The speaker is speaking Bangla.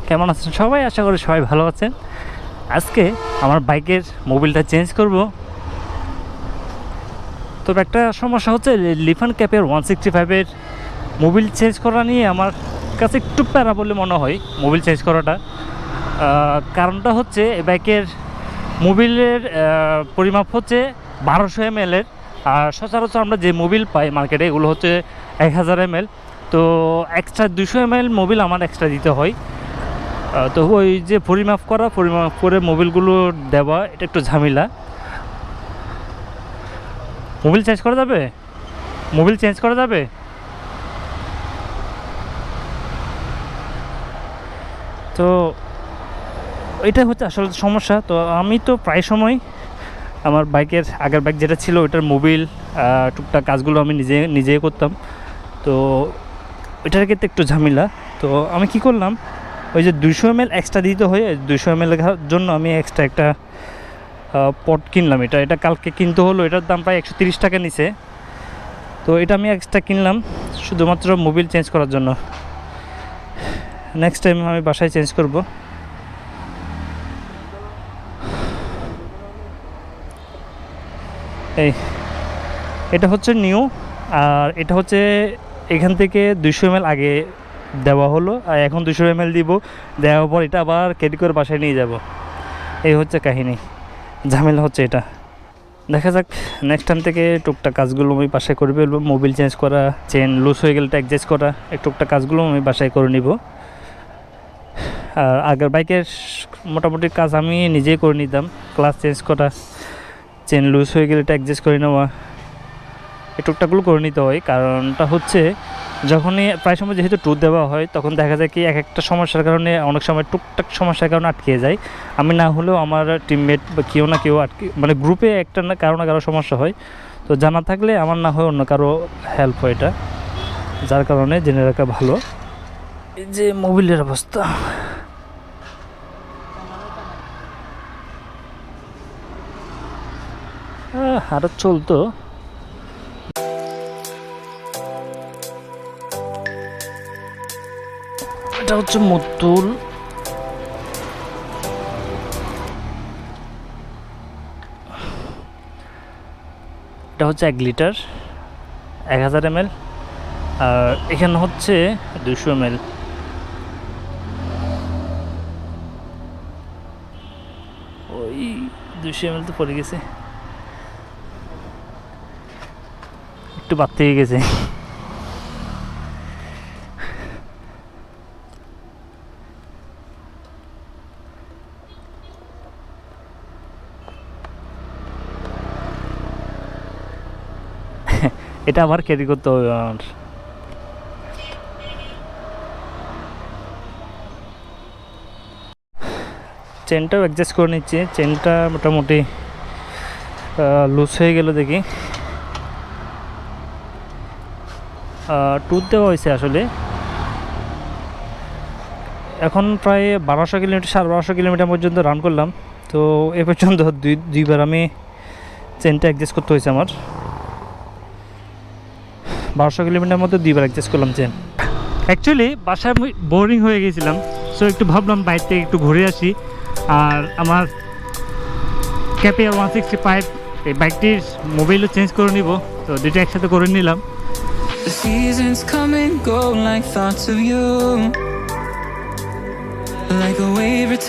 কেমন আছেন সবাই? আশা করি সবাই ভালো আছেন। আজকে আমার বাইকের মোবিলটা চেঞ্জ করব। তবে একটা সমস্যা হচ্ছে, লিফান ক্যাপের 165-এর মোবিল চেঞ্জ করা নিয়ে আমার কাছে একটু প্যারা বলে মনে হয় মোবিল চেঞ্জ করাটা। কারণটা হচ্ছে বাইকের মোবিলের পরিমাপ হচ্ছে 1200 ml-এর, আর সচরাচর আমরা যে মোবিল পাই মার্কেটে এগুলো হচ্ছে 1000 ml। তো এক্সট্রা 200 ml মোবিল আমার এক্সট্রা দিতে হয়। তো ওই যে পরিমাপ করে মোবিলগুলো দেওয়া, এটা একটু ঝামেলা। মোবিল চেঞ্জ করা যাবে তো এটা হচ্ছে আসলে সমস্যা। তো আমি তো প্রায় সময় আমার বাইকের আগের বাইক যেটা ছিল ওইটার মোবিল টুকটাক কাজগুলো আমি নিজেই করতাম। তো এটার ক্ষেত্রে একটু ঝামেলা। তো আমি কি করলাম, ওই যে 200 ml এক্সট্রা দিতে হয়, 200 ml জন্য আমি এক্সট্রা একটা পট কিনলাম। এটা কালকে কিনতে হলো। এটার দাম প্রায় 130 টাকা নিছে। তো এটা আমি এক্সট্রা কিনলাম শুধুমাত্র মোবিল চেঞ্জ করার জন্য। নেক্সট টাইম আমি বাসায় চেঞ্জ করব। এটা হচ্ছে নিউ, আর এটা হচ্ছে এখান থেকে 200 ml আগে দেওয়া হলো, আর এখন 200 ml দিব। দেওয়ার পর এটা আবার ক্যারি করে বাসায় নিয়ে যাব। এই হচ্ছে কাহিনী, ঝামেলা হচ্ছে এটা। দেখা যাক, নেক্সট টাইম থেকে টুকটাক কাজগুলো আমি বাসায় করে ফেলবো। মোবিল চেঞ্জ করা, চেন লুজ হয়ে গেলে অ্যাডজাস্ট করা, এই টুকটাক কাজগুলো আমি বাসায় করে নিব। আর আগের বাইকের মোটামুটি কাজ আমি নিজেই করে নিতাম। ক্লাচ চেঞ্জ করা, চেন লুজ হয়ে গেলে এটা অ্যাডজাস্ট করে নেওয়া, এই টুকটাকগুলো করে নিতে হয়। কারণটা হচ্ছে, যখনই প্রায় সময় যেহেতু ট্যুর দেওয়া হয় তখন দেখা যায় কি একটা সমস্যার কারণে অনেক সময় টুকটাক সমস্যার কারণে আটকে যায়। আমি না হলেও আমার টিমমেট বা কেউ না কেউ মানে গ্রুপে একটা না কারো সমস্যা হয়। তো জানা থাকলে আমার না হয় অন্য কারো হেল্প হয় এটা, যার কারণে জেনে রাখা ভালো। এই যে মোবিলের অবস্থা, আরও চলতো। এটা হচ্ছে মুতুল। এটা হচ্ছে 1 লিটার 1000 ml, আর এখানে হচ্ছে 200 ml। ওই 200 ml তো পড়ে গেছে, একটু বাদ থেকে গেছে। এটা আবার ক্যারি করতে হবে আমার। চেনটাও অ্যাডজাস্ট করে নিচ্ছি। চেনটা মোটামুটি লুজ হয়ে গেল দেখি। টুথ দেওয়া হয়েছে আসলে। এখন প্রায় 1200 কিলোমিটার 1250 কিলোমিটার পর্যন্ত রান করলাম। তো এ পর্যন্ত দুইবার আমি চেনটা অ্যাডজাস্ট করতে হয়েছে আমার। 1200 কিলোমিটার মধ্যে 2বার অ্যাডজাস্ট করলাম চেন। অ্যাকচুয়ালি বাসায় আমি বোরিং হয়ে গেছিলাম, সো একটু ভাবলাম বাইক থেকে একটু ঘুরে আসি। আর আমার ক্যাপিয়ার 165 এই বাইকটির মোবাইলও চেঞ্জ করে নিব। তো দুটো একসাথে করে নিলাম। The seasons come and go like thoughts of you, like a wave return.